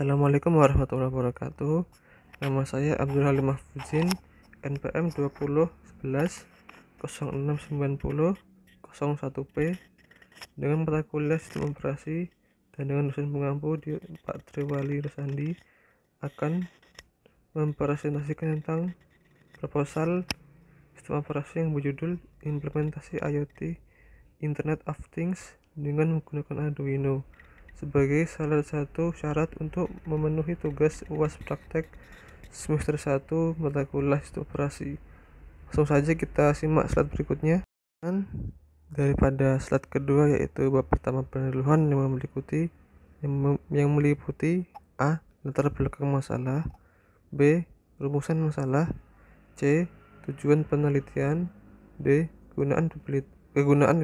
Assalamualaikum warahmatullahi wabarakatuh. Nama saya Abdul Halim Mahfuzin, NPM 2011 0690 01P, dengan mata kuliah Sistem Operasi dan dengan dosen pengampu di Pak Triwali Rosandi akan mempresentasikan tentang proposal sistem operasi yang berjudul Implementasi IoT Internet of Things dengan menggunakan Arduino sebagai salah satu syarat untuk memenuhi tugas UAS praktek semester 1 mata kuliah sistem operasi. Langsung saja kita simak slide berikutnya. Dan daripada slide kedua, yaitu bab pertama pendahuluan yang meliputi A. Latar belakang masalah, B. Rumusan masalah, C. Tujuan penelitian, D. Kegunaan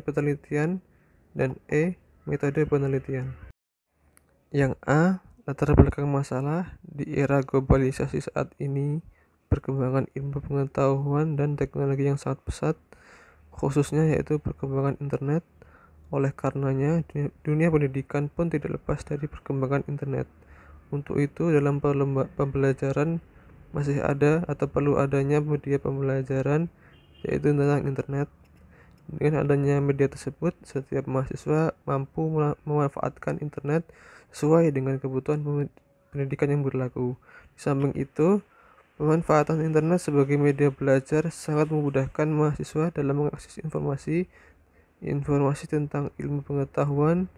penelitian, dan E. Metode penelitian. Yang A. Latar belakang masalah. Di era globalisasi saat ini, perkembangan ilmu pengetahuan dan teknologi yang sangat pesat, khususnya yaitu perkembangan internet. Oleh karenanya, dunia pendidikan pun tidak lepas dari perkembangan internet. Untuk itu, dalam pembelajaran masih ada atau perlu adanya media pembelajaran, yaitu tentang internet. Dengan adanya media tersebut, setiap mahasiswa mampu memanfaatkan internet sesuai dengan kebutuhan pendidikan yang berlaku. Di samping itu, pemanfaatan internet sebagai media belajar sangat memudahkan mahasiswa dalam mengakses informasi tentang ilmu pengetahuan,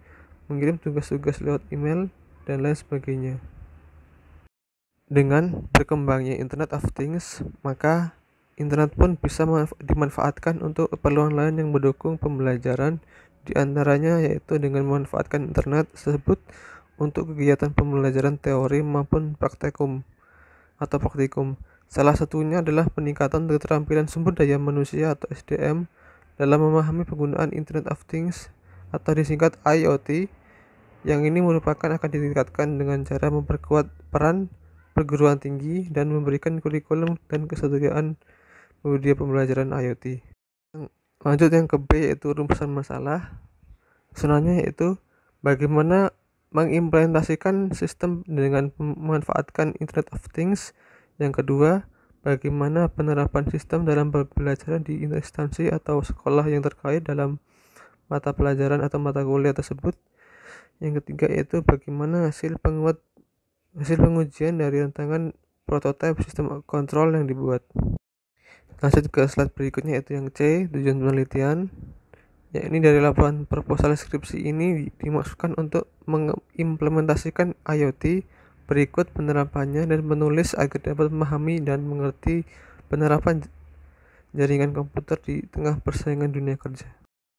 mengirim tugas-tugas lewat email, dan lain sebagainya. Dengan berkembangnya Internet of Things, maka internet pun bisa dimanfaatkan untuk keperluan lain yang mendukung pembelajaran, di antaranya yaitu dengan memanfaatkan internet tersebut untuk kegiatan pembelajaran teori maupun praktikum. Salah satunya adalah peningkatan keterampilan sumber daya manusia atau SDM dalam memahami penggunaan Internet of Things atau disingkat IoT. Yang ini merupakan akan ditingkatkan dengan cara memperkuat peran perguruan tinggi dan memberikan kurikulum dan kesejahteraan media pembelajaran IoT. Lanjut yang ke B, yaitu rumusan masalah. Susunannya yaitu bagaimana mengimplementasikan sistem dengan memanfaatkan Internet of Things. Yang kedua, bagaimana penerapan sistem dalam pembelajaran di instansi atau sekolah yang terkait dalam mata pelajaran atau mata kuliah tersebut. Yang ketiga yaitu bagaimana hasil pengujian dari rancangan prototipe sistem kontrol yang dibuat. Lanjut ke slide berikutnya, yaitu yang C, tujuan penelitian. Yakni dari laporan proposal skripsi ini dimaksudkan untuk mengimplementasikan IoT. Berikut penerapannya dan menulis agar dapat memahami dan mengerti penerapan jaringan komputer di tengah persaingan dunia kerja.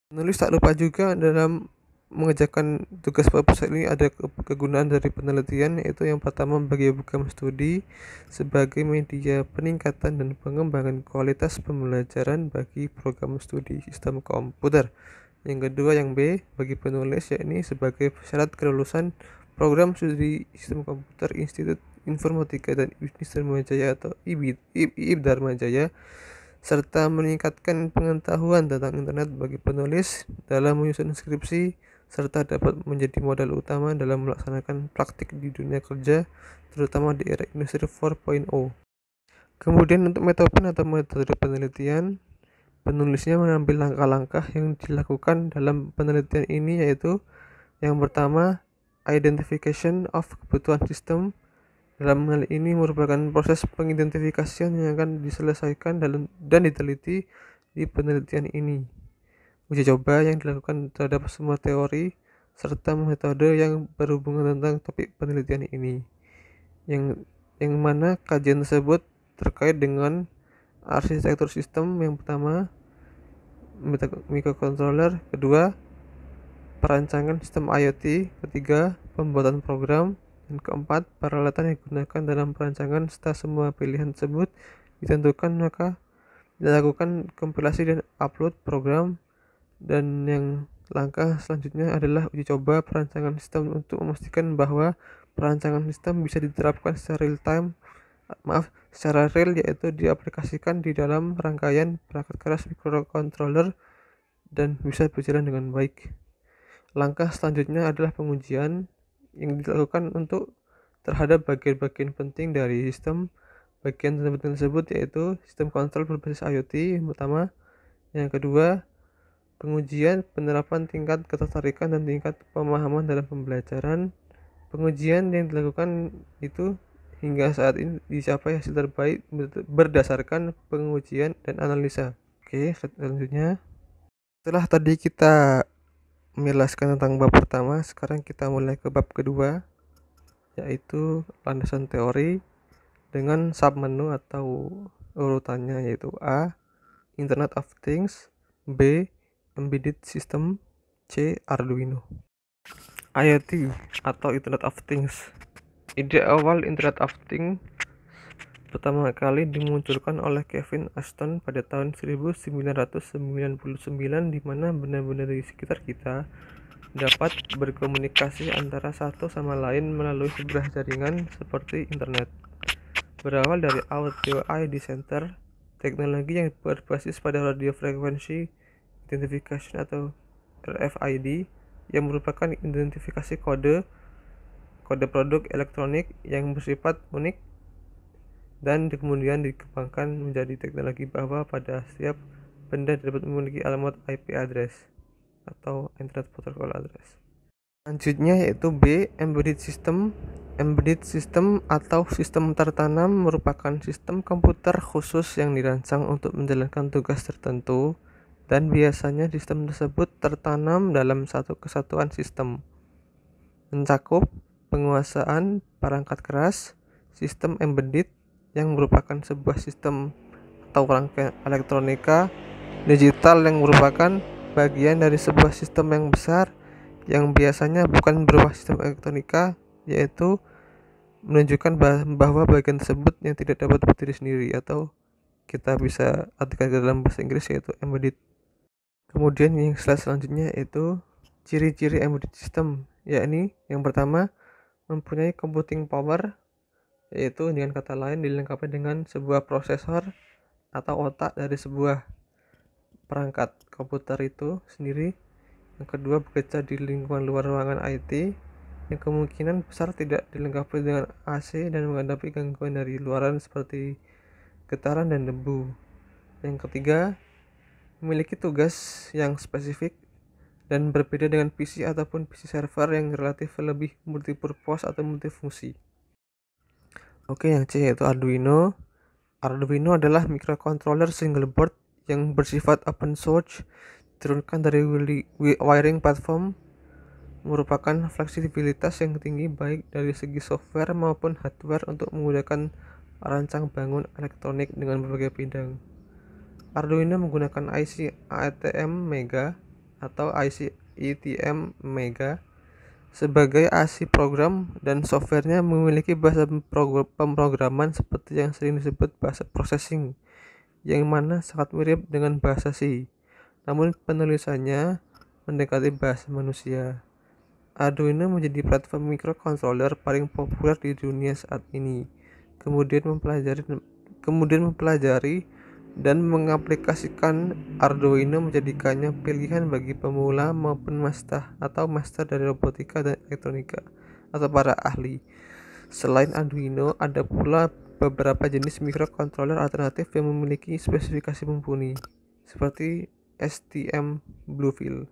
Penulis tak lupa juga dalam mengerjakan tugas proposal ini ada kegunaan dari penelitian, yaitu yang pertama bagi program studi sebagai media peningkatan dan pengembangan kualitas pembelajaran bagi program studi sistem komputer. Yang kedua yang B bagi penulis, yakni sebagai syarat kelulusan program studi sistem komputer Institut Informatika dan Bisnis Dharmajaya atau IIB Dharmajaya, serta meningkatkan pengetahuan tentang internet bagi penulis dalam menyusun skripsi, serta dapat menjadi modal utama dalam melaksanakan praktik di dunia kerja, terutama di era industri 4.0. Kemudian untuk metode penelitian, penulisnya mengambil langkah-langkah yang dilakukan dalam penelitian ini, yaitu yang pertama, identification of kebutuhan sistem. Dalam hal ini merupakan proses pengidentifikasian yang akan diselesaikan dan diteliti di penelitian ini. Uji coba yang dilakukan terhadap semua teori serta metode yang berhubungan tentang topik penelitian ini. Yang mana kajian tersebut terkait dengan arsitektur sistem. Yang pertama, microcontroller. Kedua, perancangan sistem IoT. Ketiga, pembuatan program. Dan keempat, peralatan yang digunakan dalam perancangan. Setelah semua pilihan tersebut ditentukan, maka dilakukan kompilasi dan upload program. Dan yang langkah selanjutnya adalah uji coba perancangan sistem untuk memastikan bahwa perancangan sistem bisa diterapkan secara real, yaitu diaplikasikan di dalam rangkaian perangkat keras microcontroller dan bisa berjalan dengan baik. Langkah selanjutnya adalah pengujian yang dilakukan untuk terhadap bagian-bagian penting dari sistem. Bagian tersebut yaitu sistem kontrol berbasis IoT yang pertama, yang kedua pengujian penerapan tingkat ketertarikan dan tingkat pemahaman dalam pembelajaran. Pengujian yang dilakukan itu hingga saat ini dicapai hasil terbaik berdasarkan pengujian dan analisa. Oke, selanjutnya setelah tadi kita menjelaskan tentang bab pertama, sekarang kita mulai ke bab kedua, yaitu landasan teori dengan submenu atau urutannya, yaitu A. Internet of Things, B. Embedded System, C. Arduino. IoT atau Internet of Things. Ide awal Internet of Things pertama kali dimunculkan oleh Kevin Ashton pada tahun 1999, di mana benda-benda di sekitar kita dapat berkomunikasi antara satu sama lain melalui sebuah jaringan seperti internet. Berawal dari Audio ID Center, teknologi yang berbasis pada radio frequency identification atau RFID, yang merupakan identifikasi kode produk elektronik yang bersifat unik, dan kemudian dikembangkan menjadi teknologi bahwa pada setiap benda dapat memiliki alamat IP address atau Internet Protocol Address. Selanjutnya yaitu B. Embedded System. Embedded System atau sistem tertanam merupakan sistem komputer khusus yang dirancang untuk menjalankan tugas tertentu, dan biasanya sistem tersebut tertanam dalam satu kesatuan sistem, mencakup penguasaan perangkat keras. Sistem embedded yang merupakan sebuah sistem atau rangkaian elektronika digital yang merupakan bagian dari sebuah sistem yang besar, yang biasanya bukan berupa sistem elektronika, yaitu menunjukkan bahwa bagian tersebut yang tidak dapat berdiri sendiri, atau kita bisa artikan ke dalam bahasa Inggris yaitu embedded. Kemudian yang selanjutnya yaitu ciri-ciri embedded system, yakni yang pertama mempunyai computing power, yaitu dengan kata lain dilengkapi dengan sebuah prosesor atau otak dari sebuah perangkat komputer itu sendiri. Yang kedua, bekerja di lingkungan luar ruangan IT, yang kemungkinan besar tidak dilengkapi dengan AC dan menghadapi gangguan dari luaran seperti getaran dan debu. Yang ketiga, memiliki tugas yang spesifik dan berbeda dengan PC ataupun PC server yang relatif lebih multipurpose atau multifungsi. Oke, yang C yaitu Arduino. Arduino adalah microcontroller single board yang bersifat open source, diturunkan dari wiring platform, merupakan fleksibilitas yang tinggi baik dari segi software maupun hardware untuk menggunakan rancang bangun elektronik dengan berbagai bidang. Arduino menggunakan IC ATM Mega atau IC ETM Mega sebagai ASIC program, dan softwarenya memiliki bahasa pemrograman seperti yang sering disebut bahasa processing, yang mana sangat mirip dengan bahasa C, namun penulisannya mendekati bahasa manusia. Arduino menjadi platform microcontroller paling populer di dunia saat ini. Kemudian mempelajari dan mengaplikasikan Arduino menjadikannya pilihan bagi pemula maupun master dari robotika dan elektronika atau para ahli. Selain Arduino, ada pula beberapa jenis microcontroller alternatif yang memiliki spesifikasi mumpuni, seperti STM Bluefield.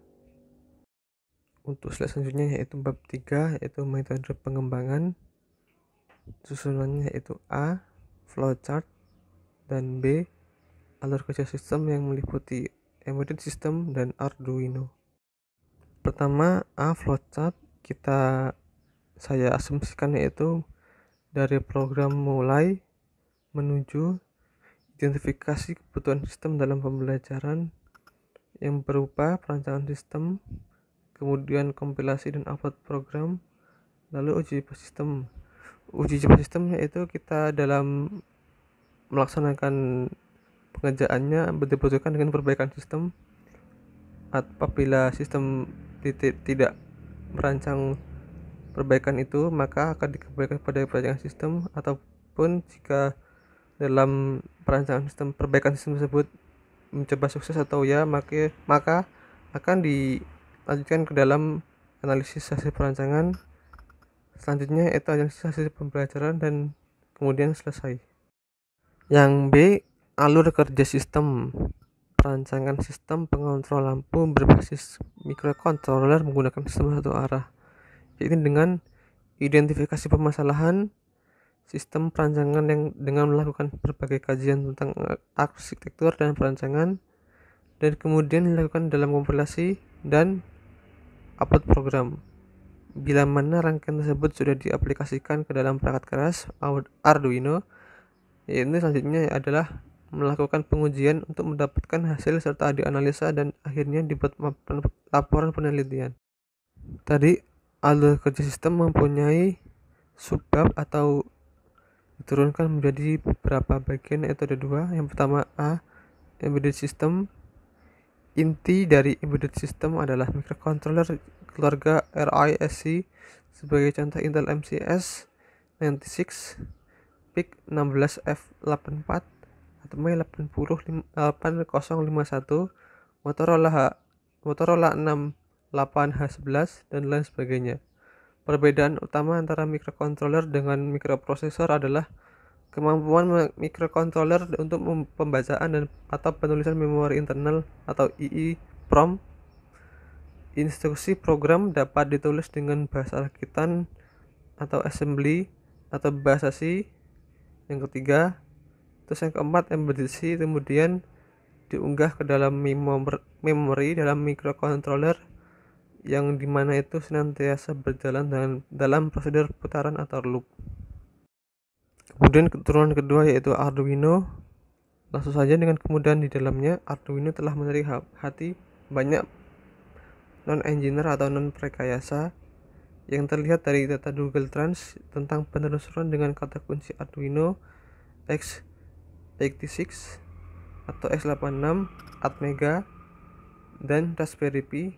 Untuk slide selanjutnya yaitu bab 3, yaitu metode pengembangan. Susunannya yaitu A. Flowchart, dan B. Alur kerja sistem yang meliputi embedded system dan Arduino. Pertama, A. Flowchart. Saya asumsikan yaitu dari program mulai menuju identifikasi kebutuhan sistem dalam pembelajaran yang berupa perancangan sistem, kemudian kompilasi dan upload program, lalu uji coba sistem. Uji coba sistem yaitu kita dalam melaksanakan pengerjaannya dibutuhkan dengan perbaikan sistem. Apabila sistem tidak merancang perbaikan itu, maka akan dikembalikan pada perancangan sistem, ataupun jika dalam perancangan sistem perbaikan sistem tersebut mencoba sukses atau ya, maka akan dilanjutkan ke dalam analisis hasil perancangan Selanjutnya itu adalah sesi pembelajaran dan kemudian selesai. Yang B, alur kerja sistem. Perancangan sistem pengontrol lampu berbasis microcontroller menggunakan sistem satu arah, yaitu dengan identifikasi permasalahan sistem perancangan yang dengan melakukan berbagai kajian tentang arsitektur dan perancangan, dan kemudian dilakukan dalam kompilasi dan upload program. Bila mana rangkaian tersebut sudah diaplikasikan ke dalam perangkat keras Arduino, yaitu selanjutnya adalah melakukan pengujian untuk mendapatkan hasil serta dianalisa dan akhirnya dibuat laporan penelitian. Tadi alur kerja sistem mempunyai subbab atau diturunkan menjadi beberapa bagian, yaitu ada dua. Yang pertama A, embedded system. Inti dari embedded system adalah microcontroller keluarga RISC, sebagai contoh Intel MCS 96, PIC 16F84, Atomai 8051, Motorola 68H11, dan lain sebagainya. Perbedaan utama antara microcontroller dengan microprosesor adalah kemampuan microcontroller untuk pembacaan dan atau penulisan memori internal atau EEPROM. Instruksi program dapat ditulis dengan bahasa rakitan atau assembly atau bahasa C. Yang ketiga, terus yang keempat, embedded C kemudian diunggah ke dalam memori dalam microcontroller, yang dimana itu senantiasa berjalan dalam prosedur putaran atau loop. Kemudian keturunan kedua yaitu Arduino. Langsung saja dengan kemudahan di dalamnya, Arduino telah menarik hati banyak non-engineer atau non-prekayasa yang terlihat dari data Google Trends tentang penelusuran dengan kata kunci Arduino x86 atau x86, Atmega, dan Raspberry Pi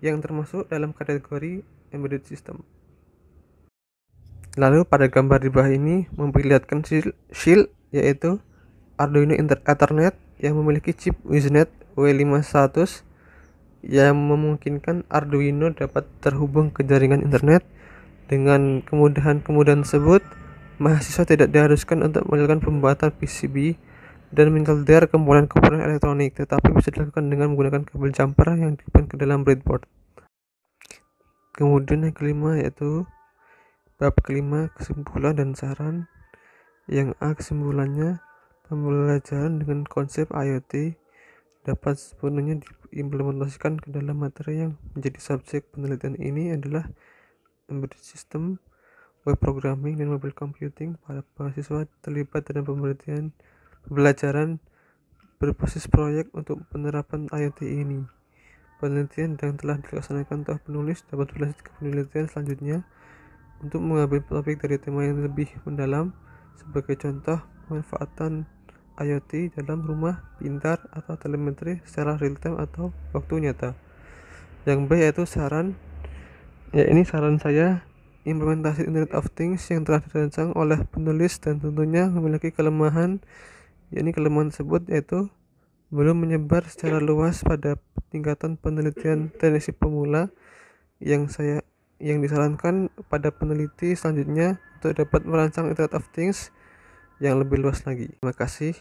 yang termasuk dalam kategori embedded system. Lalu pada gambar di bawah ini memperlihatkan shield, yaitu Arduino Ethernet yang memiliki chip Ethernet W5100 yang memungkinkan Arduino dapat terhubung ke jaringan internet. Dengan kemudahan tersebut, mahasiswa tidak diharuskan untuk melakukan pembuatan PCB dan mensolder komponen-komponen elektronik, tetapi bisa dilakukan dengan menggunakan kabel jumper yang dibuat ke dalam breadboard. Kemudian yang kelima yaitu bab kelima, kesimpulan dan saran. Yang A, kesimpulannya, pembelajaran dengan konsep IoT dapat sepenuhnya diimplementasikan ke dalam materi yang menjadi subjek penelitian ini adalah embedded system, web programming, dan mobile computing. Para mahasiswa terlibat dalam pembelajaran berbasis proyek untuk penerapan IoT ini. Penelitian yang telah dilaksanakan oleh penulis dapat berlanjut ke penelitian selanjutnya untuk mengambil topik dari tema yang lebih mendalam, sebagai contoh pemanfaatan IoT dalam rumah pintar atau telemetri secara real time atau waktu nyata. Yang B yaitu saran. Ya, ini saran saya, implementasi Internet of Things yang telah dirancang oleh penulis dan tentunya memiliki kelemahan. Yakni kelemahan tersebut yaitu belum menyebar secara luas pada tingkatan penelitian teknisi pemula. Yang disarankan pada peneliti selanjutnya untuk dapat merancang Internet of Things yang lebih luas lagi. Terima kasih.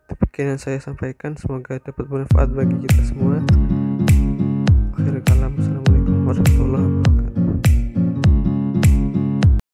Demikian yang saya sampaikan, semoga dapat bermanfaat bagi kita semua.